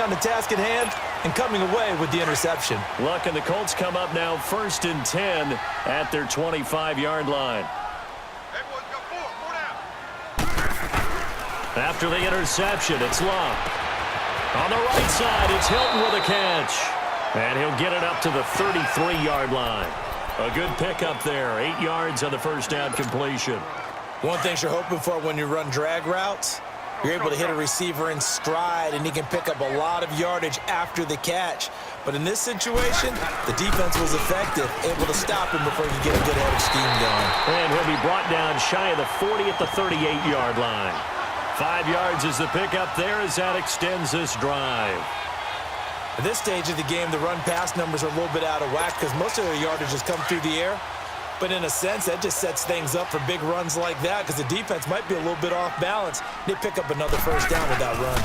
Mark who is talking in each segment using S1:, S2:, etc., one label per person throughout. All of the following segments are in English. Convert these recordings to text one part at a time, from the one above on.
S1: on the task at hand and coming away with the interception.
S2: Luck and the Colts come up now 1st and 10 at their 25-yard line. After the interception, it's Luck. On the right side, it's Hilton with a catch. And he'll get it up to the 33-yard line. A good pickup there, 8 yards on the first down completion.
S1: One thing you're hoping for when you run drag routes, you're able to hit a receiver in stride, and he can pick up a lot of yardage after the catch. But in this situation, the defense was effective, able to stop him before he could get a good head of steam going.
S2: And he'll be brought down shy of the 40 at the 38-yard line. 5 yards is the pickup there as that extends this drive.
S1: At this stage of the game, the run-pass numbers are a little bit out of whack because most of their yardage has come through the air. But in a sense, that just sets things up for big runs like that because the defense might be a little bit off balance. They pick up another first down with that run.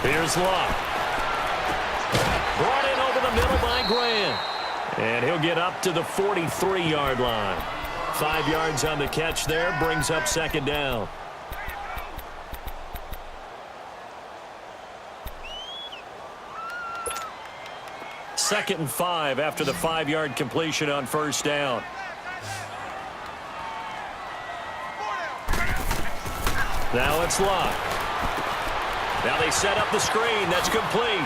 S2: Here's Luck. Brought in over the middle by Grant. And he'll get up to the 43-yard line. 5 yards on the catch there, brings up second down. Second and 5 after the 5-yard completion on first down. Now it's Luck. Now they set up the screen. That's complete.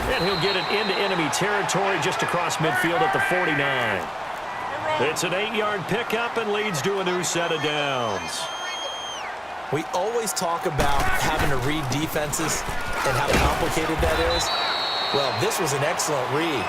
S2: And he'll get it into enemy territory just across midfield at the 49. It's an 8-yard pickup and leads to a new set of downs.
S1: We always talk about having to read defenses and how complicated that is. Well, this was an excellent read.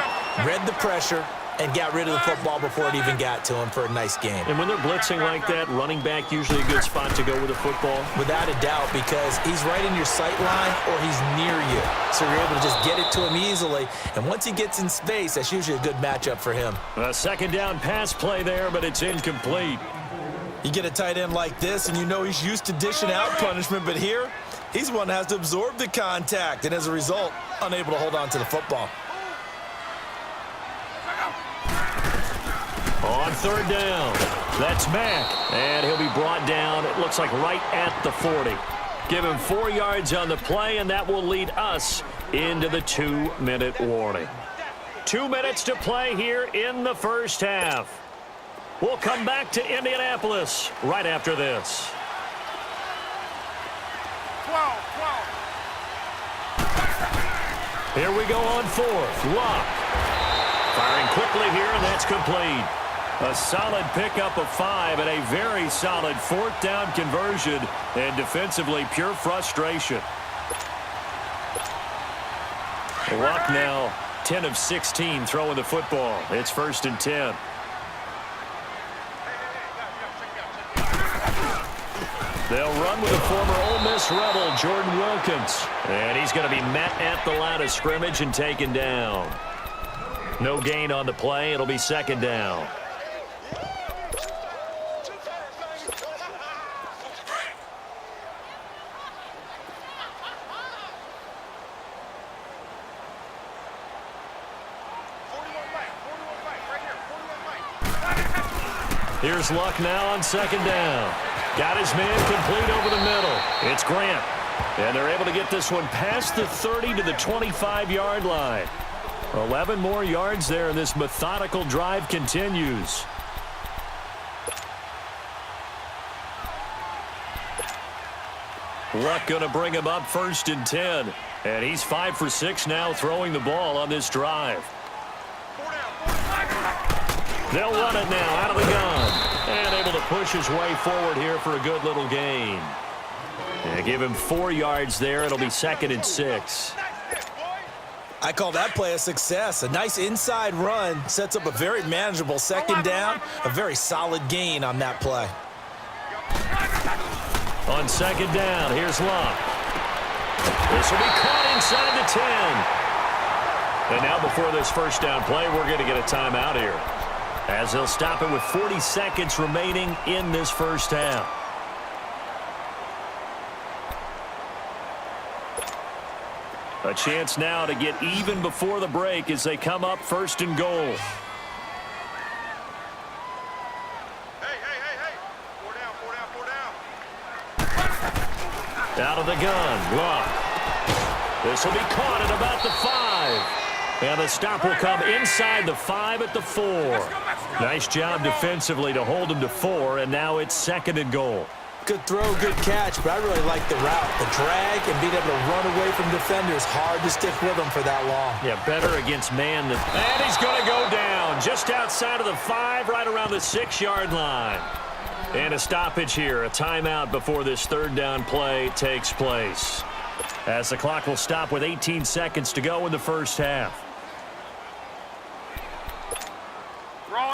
S1: Read the pressure and got rid of the football before it even got to him for a nice game.
S2: And when they're blitzing like that, running back usually a good spot to go with the football?
S1: Without a doubt, because he's right in your sight line or he's near you. So you're able to just get it to him easily. And once he gets in space, that's usually a good matchup for him.
S2: A second down pass play there, but it's incomplete.
S1: You get a tight end like this, and you know he's used to dishing out punishment, but here, he's one that has to absorb the contact, and as a result, unable to hold on to the football.
S2: On third down, that's Mack, and he'll be brought down, it looks like right at the 40. Give him 4 yards on the play, and that will lead us into the 2-minute warning. 2 minutes to play here in the first half. We'll come back to Indianapolis right after this.
S3: 12.
S2: Here we go on fourth. Luck. Firing quickly here, and that's complete. A solid pickup of 5 and a very solid fourth down conversion, and defensively pure frustration. Luck now 10 of 16 throwing the football. It's 1st and 10. They'll run with the former Ole Miss Rebel, Jordan Wilkins. And he's going to be met at the line of scrimmage and taken down. No gain on the play. It'll be second down. Here's Luck now on second down. Got his man complete over the middle. It's Grant. And they're able to get this one past the 30 to the 25-yard line. 11 more yards there, and this methodical drive continues. Luck going to bring him up 1st and 10. And he's 5 for 6 now throwing the ball on this drive. They'll run it now out of the gun. And able to push his way forward here for a good little gain. And give him 4 yards there. It'll be 2nd and 6.
S1: I call that play a success. A nice inside run sets up a very manageable second down. A very solid gain on that play.
S2: On second down, here's Luck. This will be caught inside the 10. And now before this first down play, we're going to get a timeout here, as they'll stop it with 40 seconds remaining in this first half. A chance now to get even before the break as they come up 1st and goal.
S3: Hey. 4 down.
S2: Out of the gun, Luck. This will be caught at about the 5. And the stop will come inside the 5 at the 4. Nice job defensively to hold him to 4, and now it's 2nd and goal.
S1: Good throw, good catch, but I really like the route. The drag and being able to run away from defenders, hard to stick with them for that long.
S2: Yeah, better against man than... And he's going to go down just outside of the 5, right around the 6-yard line. And a stoppage here, a timeout before this 3rd down play takes place. As the clock will stop with 18 seconds to go in the first half.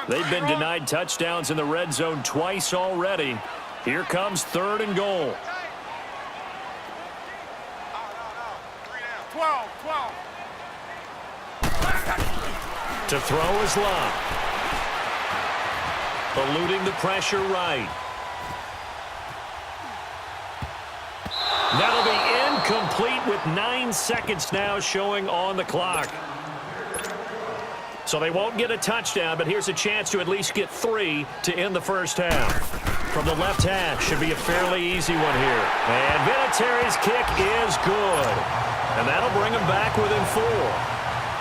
S2: They've been denied touchdowns in the red zone twice already. Here comes 3rd and goal.
S3: 12.
S2: To throw is Love. Eluding the pressure right. That'll be incomplete with 9 seconds now showing on the clock. So they won't get a touchdown, but here's a chance to at least get 3 to end the first half. From the left half, should be a fairly easy one here. And Vinatieri's kick is good. And that'll bring them back within 4.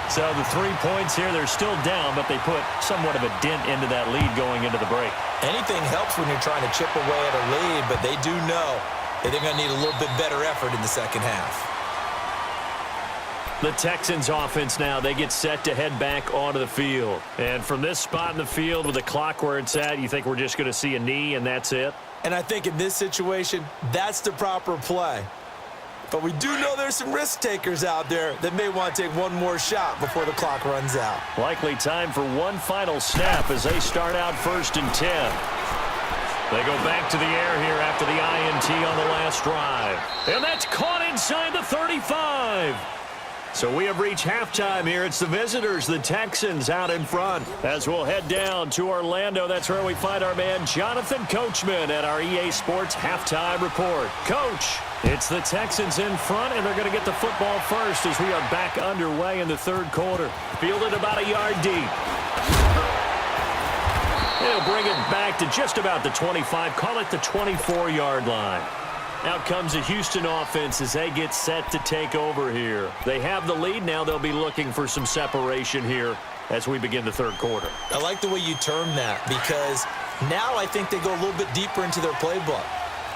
S2: So the 3 points here, they're still down, but they put somewhat of a dent into that lead going into the break.
S1: Anything helps when you're trying to chip away at a lead, but they do know that they're going to need a little bit better effort in the second half.
S2: The Texans offense now, they get set to head back onto the field. And from this spot in the field with the clock where it's at, you think we're just going to see a knee and that's it?
S1: And I think in this situation, that's the proper play. But we do know there's some risk takers out there that may want to take one more shot before the clock runs out.
S2: Likely time for one final snap as they start out 1st and 10. They go back to the air here after the INT on the last drive. And that's caught inside the 35. So we have reached halftime here. It's the visitors, the Texans, out in front. As we'll head down to Orlando, that's where we find our man Jonathan Coachman at our EA Sports Halftime Report. Coach, it's the Texans in front, and they're going to get the football first as we are back underway in the 3rd quarter. Fielded about a yard deep. They'll bring it back to just about the 25, call it the 24-yard line. Out comes the Houston offense as they get set to take over here. They have the lead now. They'll be looking for some separation here as we begin the 3rd quarter.
S1: I like the way you term that because now I think they go a little bit deeper into their playbook.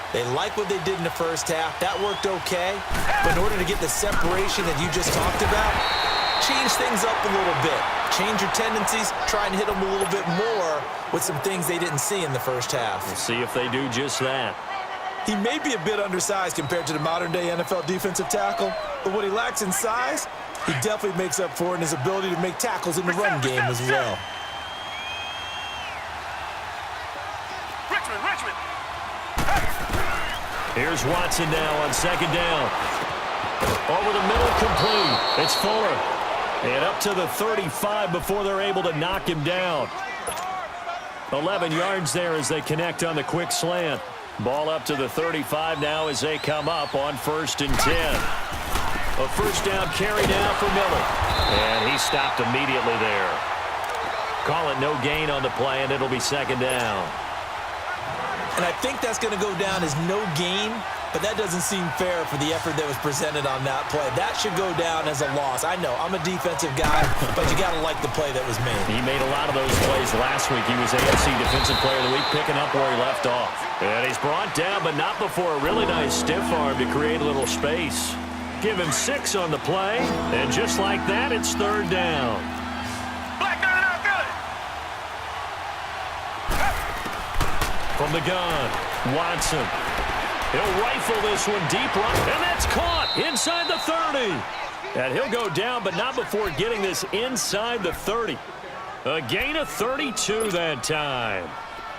S1: They like what they did in the first half. That worked okay. But in order to get the separation that you just talked about, change things up a little bit. Change your tendencies. Try and hit them a little bit more with some things they didn't see in the first half.
S2: We'll see if they do just that.
S1: He may be a bit undersized compared to the modern-day NFL defensive tackle, but what he lacks in size, he definitely makes up for in his ability to make tackles in the run game as well.
S3: Richmond.
S2: Here's Watson now on 2nd down. Over the middle, complete. It's Fuller. And up to the 35 before they're able to knock him down. 11 yards there as they connect on the quick slant. Ball up to the 35 now as they come up on 1st and 10. A 1st down carry now for Miller. And he stopped immediately there. Call it no gain on the play, and it'll be 2nd down.
S1: And I think that's going to go down as no gain, but that doesn't seem fair for the effort that was presented on that play. That should go down as a loss. I know, I'm a defensive guy, but you got to like the play that was made.
S2: He made a lot of those plays last week. He was AFC Defensive Player of the Week, picking up where he left off. And he's brought down, but not before a really nice stiff arm to create a little space. Give him 6 on the play, and just like that, it's 3rd down. From the gun, Watson. He'll rifle this one deep right, and that's caught inside the 30. And he'll go down, but not before getting this inside the 30. A gain of 32 that time.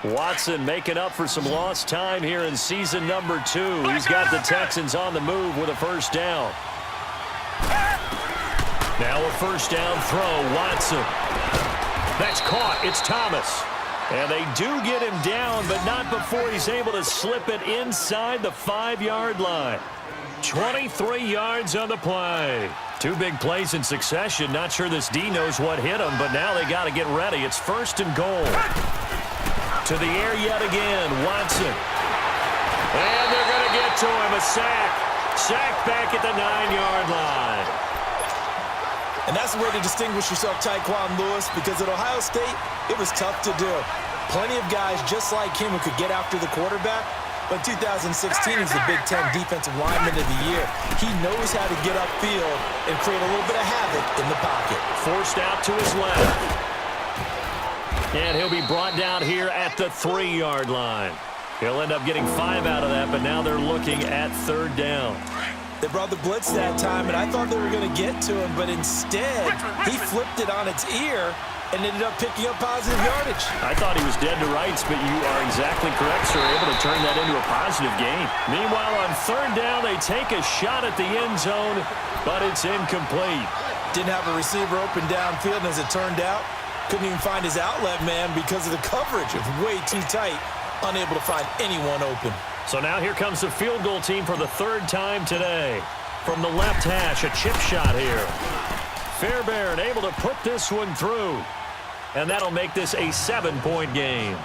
S2: Watson making up for some lost time here in season number 2. He's got the Texans on the move with a 1st down. Now a 1st down throw, Watson. That's caught. It's Thomas. And they do get him down, but not before he's able to slip it inside the 5-yard line. 23 yards on the play. 2 big plays in succession. Not sure this D knows what hit him, but now they got to get ready. It's 1st and goal. To the air yet again, Watson. And they're going to get to him, a sack. Sacked back at the 9-yard line.
S1: And that's the way to distinguish yourself, Tyquan Lewis, because at Ohio State, it was tough to do. Plenty of guys just like him who could get after the quarterback. But 2016, he's the Big Ten Defensive Lineman of the Year. He knows how to get upfield and create a little bit of havoc in the pocket.
S2: Forced out to his left. And he'll be brought down here at the 3-yard line. He'll end up getting 5 out of that, but now they're looking at 3rd down.
S1: They brought the blitz that time, and I thought they were going to get to him, but instead, he flipped it on its ear and ended up picking up positive yardage.
S2: I thought he was dead to rights, but you are exactly correct, sir. Able to turn that into a positive gain. Meanwhile, on 3rd down, they take a shot at the end zone, but it's incomplete.
S1: Didn't have a receiver open downfield, and as it turned out, couldn't even find his outlet man because of the coverage. It was way too tight, unable to find anyone open.
S2: So now here comes the field goal team for the 3rd time today. From the left hash, a chip shot here. Fairbairn able to put this one through. And that'll make this a 7-point game.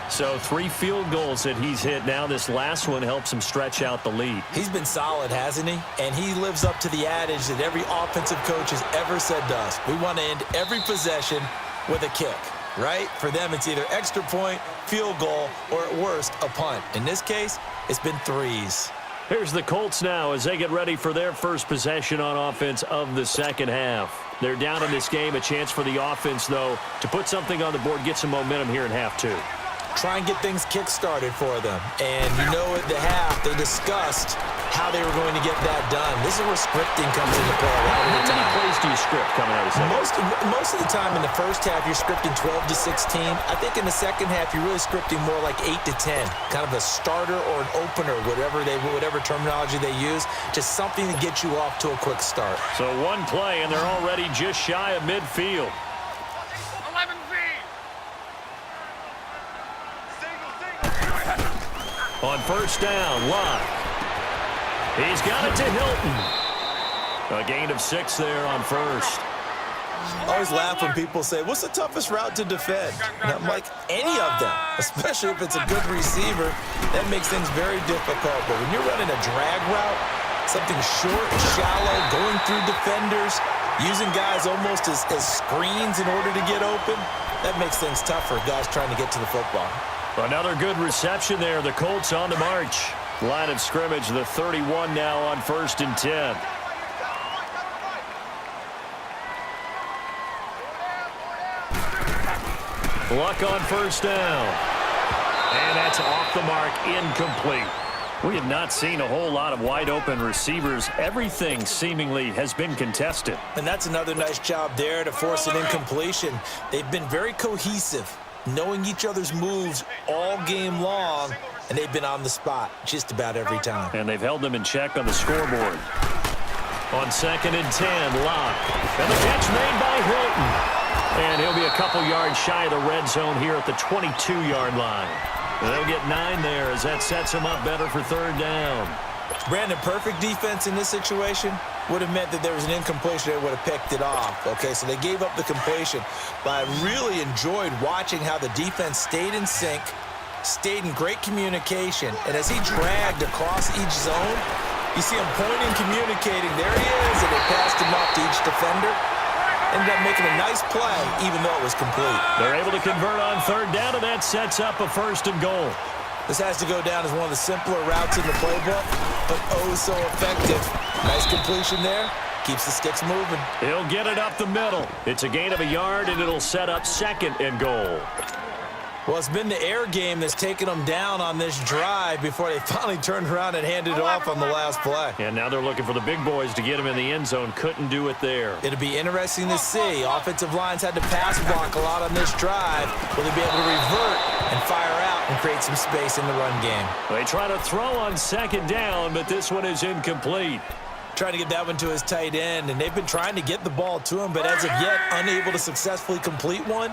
S2: So 3 field goals that he's hit now. This last one helps him stretch out the lead.
S1: He's been solid, hasn't he? And he lives up to the adage that every offensive coach has ever said to us. We want to end every possession with a kick, right? For them, it's either extra point, field goal, or at worst, a punt. In this case, it's been 3s.
S2: Here's the Colts now as they get ready for their first possession on offense of the second half. They're down in this game. A chance for the offense, though, to put something on the board, get some momentum here in half 2.
S1: Try and get things kick-started for them. And you know at the half, they discussed how they were going to get that done. This is where scripting comes into play a lot of the time.
S2: How many plays do you script coming out of the second?
S1: Most of the time in the first half, you're scripting 12 to 16. I think in the second half, you're really scripting more like 8 to 10. Kind of a starter or an opener, whatever terminology they use. Just something to get you off to a quick start.
S2: So 1 play, and they're already just shy of midfield. On 1st down, Locke. He's got it to Hilton. A gain of 6 there on 1st.
S1: I always laugh when people say, what's the toughest route to defend? And I'm like, any of them, especially if it's a good receiver. That makes things very difficult. But when you're running a drag route, something short and shallow, going through defenders, using guys almost as screens in order to get open, that makes things tough for guys trying to get to the football.
S2: Another good reception there. The Colts on the march. Line of scrimmage, the 31 now on 1st and 10. Luck on 1st down. And that's off the mark, incomplete. We have not seen a whole lot of wide-open receivers. Everything seemingly has been contested.
S1: And that's another nice job there to force an incompletion. They've been very cohesive, knowing each other's moves all game long, and they've been on the spot just about every time.
S2: And they've held them in check on the scoreboard. On 2nd and 10, Locke. And the catch made by Hilton. And he'll be a couple yards shy of the red zone here at the 22-yard line. And they'll get 9 there as that sets them up better for 3rd down.
S1: Brandon, perfect defense in this situation would have meant that there was an incompletion. They would have picked it off. Okay, so they gave up the completion. But I really enjoyed watching how the defense stayed in sync, stayed in great communication. And as he dragged across each zone, you see him pointing, communicating. There he is, and they passed him off to each defender. Ended up making a nice play, even though it was complete.
S2: They're able to convert on 3rd down, and that sets up a 1st and goal.
S1: This has to go down as one of the simpler routes in the playbook, but oh so effective. Nice completion there. Keeps the sticks moving.
S2: He'll get it up the middle. It's a gain of a yard, and it'll set up 2nd and goal.
S1: Well, it's been the air game that's taken them down on this drive before they finally turned around and handed it off on the last play.
S2: And now they're looking for the big boys to get him in the end zone. Couldn't do it there.
S1: It'll be interesting to see. Offensive lines had to pass block a lot on this drive. Will they be able to revert and fire out and create some space in the run game?
S2: They try to throw on 2nd down, but this one is incomplete.
S1: Trying to get that one to his tight end, and they've been trying to get the ball to him, but as of yet, unable to successfully complete one.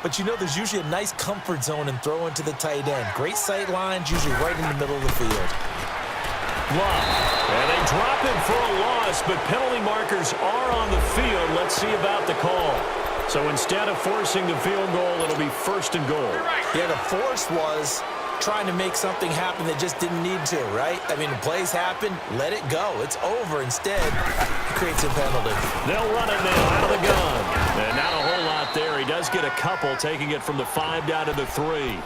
S1: But you know there's usually a nice comfort zone in throwing to the tight end. Great sight lines, usually right in the middle of the field.
S2: Love. And they drop him for a loss, but penalty markers are on the field. Let's see about the call. So instead of forcing the field goal, it'll be 1st and goal.
S1: Yeah, the force was trying to make something happen that just didn't need to, right? I mean, plays happen, let it go. It's over. Instead, he creates a penalty.
S2: They'll run it now out of the gun. And not a whole lot there. He does get a couple, taking it from the 5 down to the 3.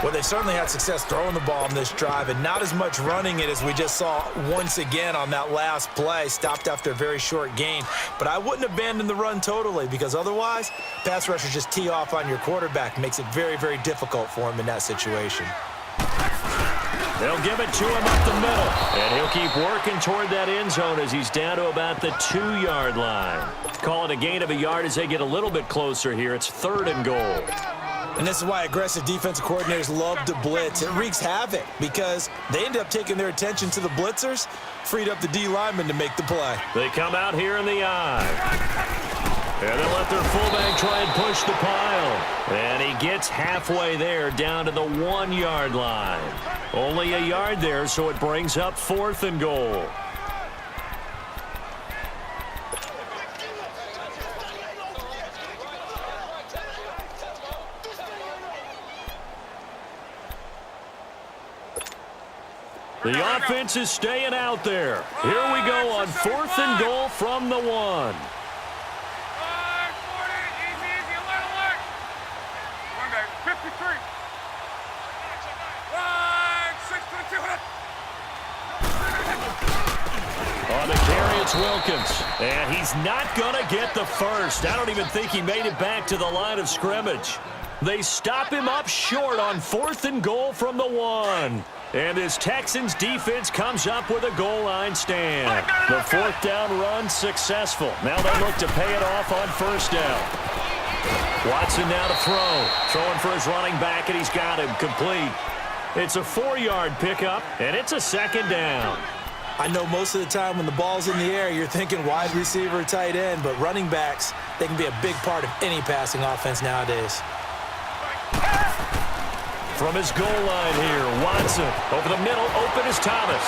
S1: Well, they've certainly had success throwing the ball on this drive, and not as much running it as we just saw once again on that last play. Stopped after a very short gain. But I wouldn't abandon the run totally, because otherwise, pass rushers just tee off on your quarterback. Makes it very, very difficult for him in that situation.
S2: They'll give it to him up the middle. And he'll keep working toward that end zone as he's down to about the 2-yard line. Call it a gain of a yard as they get a little bit closer here. It's 3rd and goal.
S1: And this is why aggressive defensive coordinators love to blitz. It wreaks havoc because they end up taking their attention to the blitzers, freed up the D lineman to make the play.
S2: They come out here in the eye. And they'll let their fullback try and push the pile. And he gets halfway there down to the 1-yard line. Only a yard there, so it brings up 4th and goal. The offense is staying out there. Here we go on 4th and goal from the 1.
S3: 40, easy, alert. 53. 6 to 2.
S2: On the carry, it's Wilkins. And he's not going to get the first. I don't even think he made it back to the line of scrimmage. They stop him up short on 4th and goal from the 1. And this Texans defense comes up with a goal line stand. The 4th down run successful. Now they look to pay it off on 1st down. Watson now to throw. Throwing for his running back, and he's got him complete. It's a 4-yard pickup, and it's a 2nd down.
S1: I know most of the time when the ball's in the air, you're thinking wide receiver, tight end, but running backs, they can be a big part of any passing offense nowadays.
S2: From his goal line here, Watson over the middle, open is Thomas.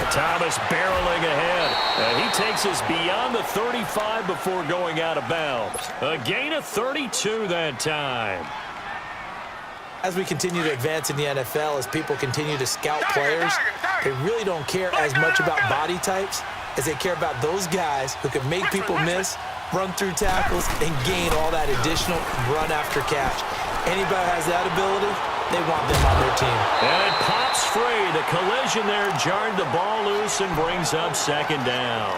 S2: Thomas barreling ahead, and he takes us beyond the 35 before going out of bounds. A gain of 32 that time.
S1: As we continue to advance in the NFL, as people continue to scout players, they really don't care as much about body types as they care about those guys who can make people miss, run through tackles, and gain all that additional run after catch. Anybody has that ability, they want them on their team.
S2: And it pops free. The collision there jarred the ball loose and brings up 2nd down.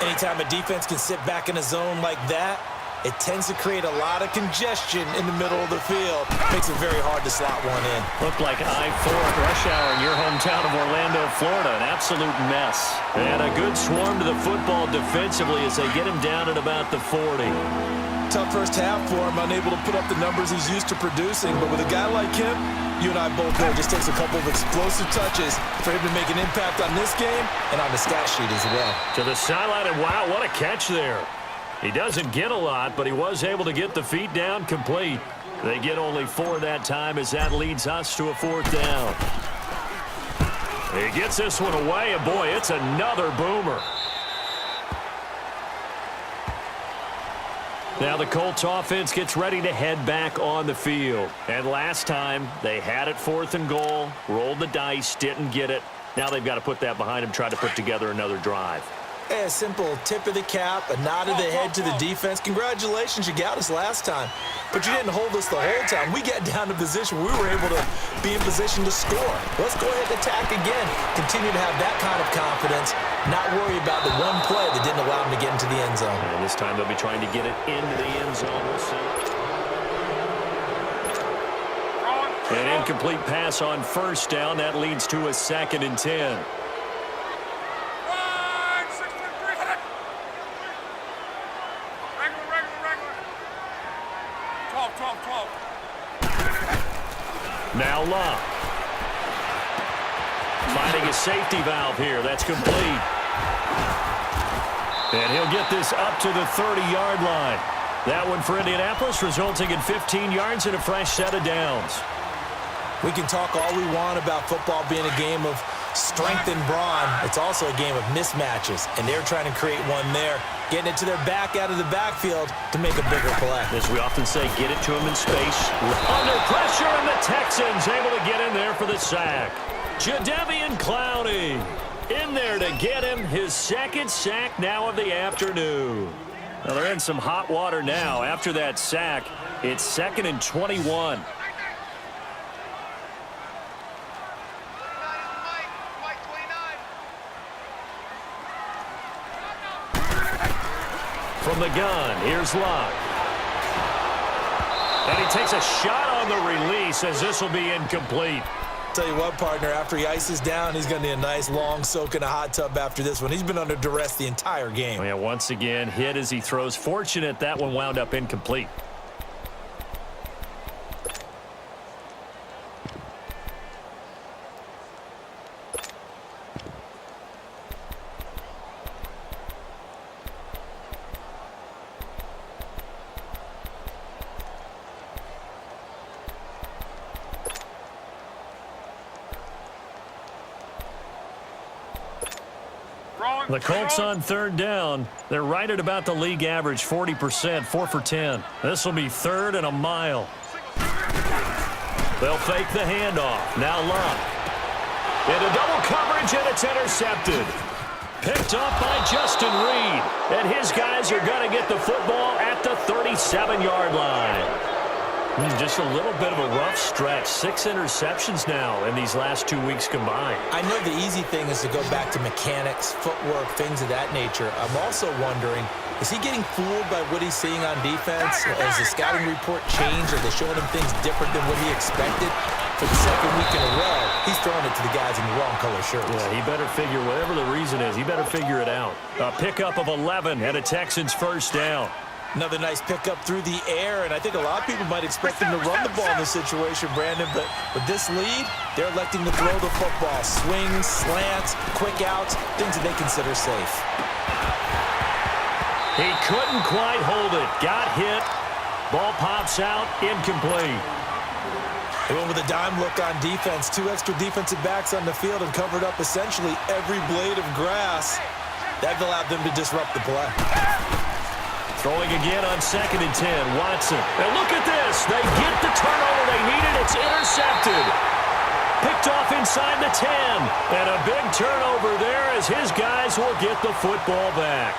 S1: Anytime a defense can sit back in a zone like that, it tends to create a lot of congestion in the middle of the field. Makes it very hard to slot one in.
S2: Looked like I-4 at rush hour in your hometown of Orlando, Florida. An absolute mess. And a good swarm to the football defensively as they get him down at about the 40.
S1: Tough first half for him, unable to put up the numbers he's used to producing. But with a guy like him, you and I both know it just takes a couple of explosive touches for him to make an impact on this game and on the stat sheet as well.
S2: To the sideline, and wow, what a catch there. He doesn't get a lot, but he was able to get the feet down complete. They get only 4 that time as that leads us to a 4th down. He gets this one away, and boy, it's another boomer. Now the Colts offense gets ready to head back on the field. And last time, they had it 4th and goal, rolled the dice, didn't get it. Now they've got to put that behind them, try to put together another drive.
S1: A simple tip of the cap, a nod of the head to the defense. Congratulations, you got us last time. But you didn't hold us the whole time. We got down to position where we were able to be in position to score. Let's go ahead and attack again. Continue to have that kind of confidence. Not worry about the one play that didn't allow them to get into the end zone.
S2: And this time they'll be trying to get it into the end zone. We'll see. An incomplete pass on 1st down. That leads to a 2nd and 10. Now Love. Finding a safety valve here. That's complete. And he'll get this up to the 30-yard line. That one for Indianapolis, resulting in 15 yards and a fresh set of downs.
S1: We can talk all we want about football being a game of strength and brawn. It's also a game of mismatches, and they're trying to create one there, getting it to their back out of the backfield to make a bigger play.
S2: As we often say, get it to him in space. Under pressure, and the Texans able to get in there for the sack. Jadeveon Clowney in there to get him his second sack now of the afternoon. Well, they're in some hot water now. After that sack, it's 2nd and 21. From the gun, here's Locke. And he takes a shot on the release as this will be incomplete.
S1: Tell you what, partner, after he ices down, he's going to need a nice long soak in a hot tub after this one. He's been under duress the entire game.
S2: Oh, yeah, once again, hit as he throws. Fortunate that one wound up incomplete. The Colts on 3rd down. They're right at about the league average, 40%, 4 for 10. This will be 3rd and a mile. They'll fake the handoff. Now Locke. Into double coverage, and it's intercepted. Picked up by Justin Reed. And his guys are going to get the football at the 37-yard line. Just a little bit of a rough stretch. 6 interceptions now in these last 2 weeks combined.
S1: I know the easy thing is to go back to mechanics, footwork, things of that nature. I'm also wondering, is he getting fooled by what he's seeing on defense? Has the scouting report changed? Are they showing him things different than what he expected? For the 2nd week in a row, he's throwing it to the guys in the wrong color shirts.
S2: Yeah, he better figure, whatever the reason is, he better figure it out. A pickup of 11 and a Texans first down.
S1: Another nice pickup through the air, and I think a lot of people might expect him to run the ball in this situation, Brandon, but with this lead, they're electing to throw the football. Swings, slants, quick outs, things that they consider safe.
S2: He couldn't quite hold it. Got hit. Ball pops out, incomplete.
S1: They went with a dime look on defense. 2 extra defensive backs on the field and covered up essentially every blade of grass. That allowed them to disrupt the play.
S2: Throwing again on 2nd and 10. Watson. And look at this. They get the turnover they needed. It's intercepted. Picked off inside the 10. And a big turnover there as his guys will get the football back.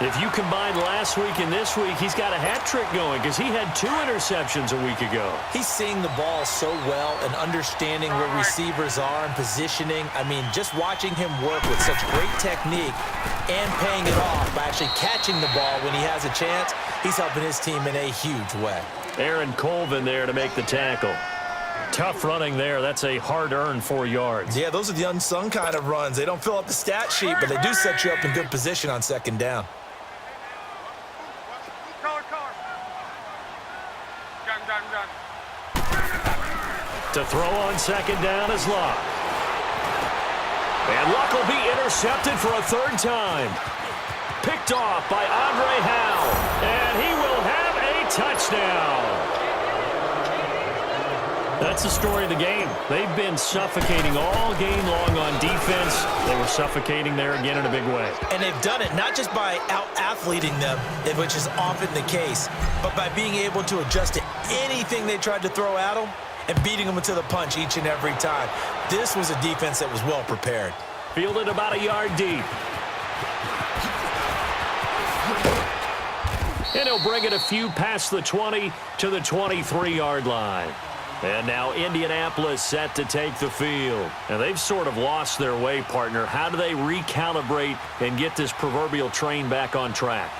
S2: If you combine last week and this week, he's got a hat trick going because he had 2 interceptions a week ago.
S1: He's seeing the ball so well and understanding where receivers are and positioning. I mean, just watching him work with such great technique and paying it off by actually catching the ball when he has a chance, he's helping his team in a huge way.
S2: Aaron Colvin there to make the tackle. Tough running there. That's a hard-earned 4 yards.
S1: Yeah, those are the unsung kind of runs. They don't fill up the stat sheet, but they do set you up in good position on 2nd down.
S2: To throw on 2nd down is Locke. And Locke will be intercepted for a 3rd time. Picked off by Andre Howe. And he will have a touchdown. That's the story of the game. They've been suffocating all game long on defense. They were suffocating there again in a big way.
S1: And they've done it not just by out-athleting them, which is often the case, but by being able to adjust to anything they tried to throw at them and beating them to the punch each and every time. This was a defense that was well prepared.
S2: Fielded about a yard deep. And he'll bring it a few past the 20 to the 23-yard line. And now Indianapolis set to take the field. And they've sort of lost their way, partner. How do they recalibrate and get this proverbial train back on track?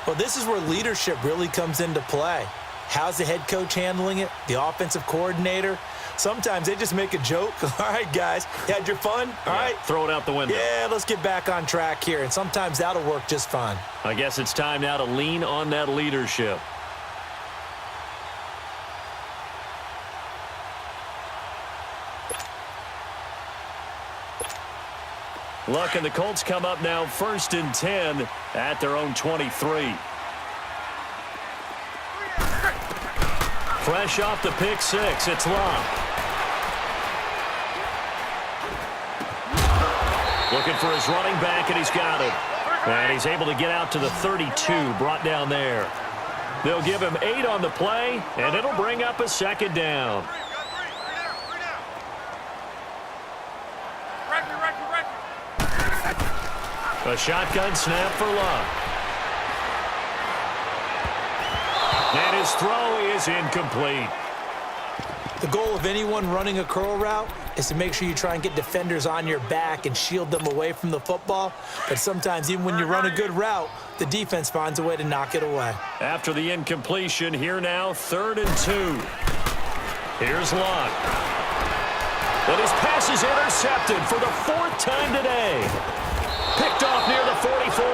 S1: Well, this is where leadership really comes into play. How's the head coach handling it? The offensive coordinator? Sometimes they just make a joke. All right, guys, you had your fun? All right.
S2: Throw it out the window.
S1: Yeah, let's get back on track here. And sometimes that'll work just fine.
S2: I guess it's time now to lean on that leadership. Luck and the Colts come up now 1st and 10 at their own 23. Fresh off the pick 6, it's Locke. Looking for his running back, and he's got it. And he's able to get out to the 32, brought down there. They'll give him 8 on the play, and it'll bring up a second down. A shotgun snap for Luck. And his throw is incomplete.
S1: The goal of anyone running a curl route is to make sure you try and get defenders on your back and shield them away from the football. But sometimes even when you run a good route, the defense finds a way to knock it away.
S2: After the incompletion, here now, 3rd and 2. Here's Luck. But his pass is intercepted for the 4th time today. Picked off near the 44.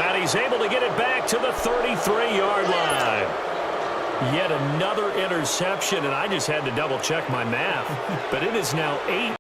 S2: And he's able to get it back to the 33-yard line. Yet another interception, and I just had to double-check my math. But it is now 8